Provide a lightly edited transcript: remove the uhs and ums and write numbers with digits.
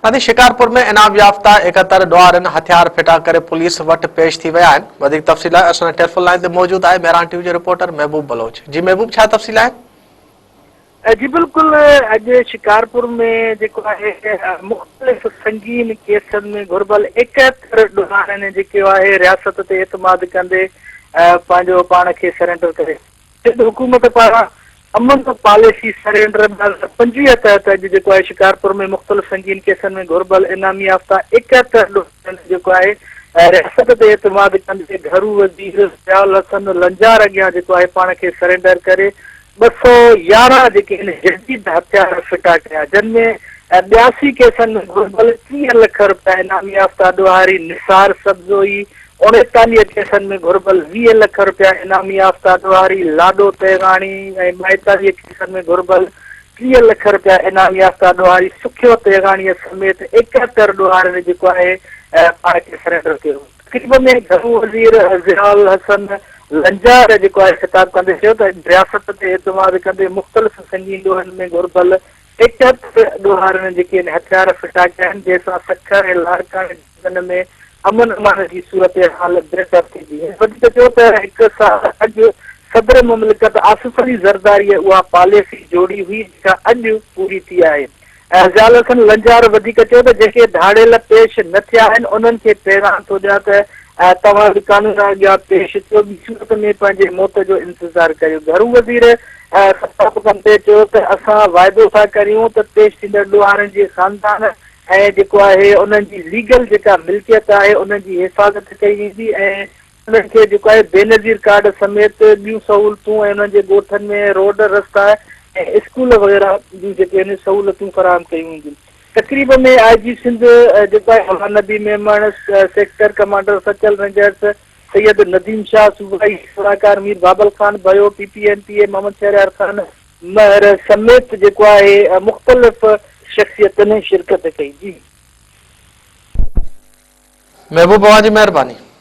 अभी शिकारपुर में इनाम याफ्ता 71 ॾुआरनि हथियार फिटा करे पुलिस वटि पेश थी विया आहिनि। वधीक तफ़सील असां टेलीफोन लाइन ते मौजूद आहे मेहरान टीवी जो रिपोर्टर महबूब बलोच। जी महबूब, छा तफ़सील आहे? जी बिल्कुल, अॼु शिकारपुर में जेको आहे मुख़्तलिफ़ संगीन केसनि में घुर्बल 71 ॾुआरनि जेको आहे रियासत ते एतमाद कंदे पंहिंजो पाण खे सरेंडर करे हुकूमत पारां अमन पॉलिसी सरेंडर 2025 तहत अॼु जेको आहे शिकारपुर में मुख़्तलिफ़ संगीन केसनि में घुर्बल इनामी याफ्ता 71 ॾुआरनि जेको आहे रियासत ते एतमाद कंदे घरू वज़ीर ज़ियाउल हसन लंजार अॻियां जेको आहे पाण खे सरेंडर करे 211 जेके जदीद हथियार फिटा कया, जिनमें 82 केसनि में घुर्बल 30 लख रुपया इनामी याफ्ता ॾुहारी निसार सब्ज़ोई, 39 केसनि में घुर्बल 20 लख रुपया इनामी याफ्ता ॾुहारी लाडो तेगाणी ऐं 42 केसनि में घुर्बल 30 लख रुपया इनामी याफ्ता ॾुहारी सुखियो तेगाणीअ समेत 71 ॾुहारनि जेको आहे पाण खे सरेंडर कयो। तक़रीब में घरू वज़ीर ज़ियाउल हसन लंजार जेको आहे ख़िताब कंदे चयो त रियासत ते एतमाद कंदे मुख़्तलिफ़ संगीन ॾोहनि में घुर्बल 71 ॾुहारनि जेके हथियार फिटा कया आहिनि, जंहिंसां सखर ऐं लाड़काणे में अमन अमान जी सूरत हाल बहितर थींदी आहे। वधीक चयो त हिकु साल अॼु सदर मुमलिकत आसिफ अली ज़रदारीअ उहा पॉलिसी जोड़ी हुई जेका अॼु पूरी थी आहे। ज़ियाउल हसन लंजार वधीक चयो त जेके धाड़ेल पेश न थिया आहिनि उन्हनि खे पैगाम थो ॾियां त तव्हां बि कानून अॻियां पेश थियो, ॿी सूरत में पंहिंजे मौत जो इंतज़ारु करियो। घरू वज़ीर ख़िताब कंदे चयो त असां वाइदो था करियूं त पेश थींदड़ ॾुहारनि जे ख़ानदान ऐं जेको आहे उन्हनि जी लीगल जेका मिल्कियत आहे उन्हनि जी हिफ़ाज़त कई वेंदी ऐं उन्हनि खे जेको आहे बेनज़ीर कार्ड समेत ॿियूं सहूलियतूं ऐं उन्हनि जे ॻोठनि में रोड रस्ता ऐं स्कूल वग़ैरह जूं जेके आहिनि सहूलियतूं फ़राहम कयूं वेंदियूं। तक़रीब में IG सिंध जेको आहे हवानबी Memon sector commander Sachal rangers Syed Nadeem Shah, सूबाई सलाहकार मीर बाबल खान भयो, PPNPA मोहम्मद शहरयार खान महर समेत जेको आहे मुख़्तलिफ़ शख़्सियतुनि शिरकत कई। जी महबूब, जी मेहरबानी।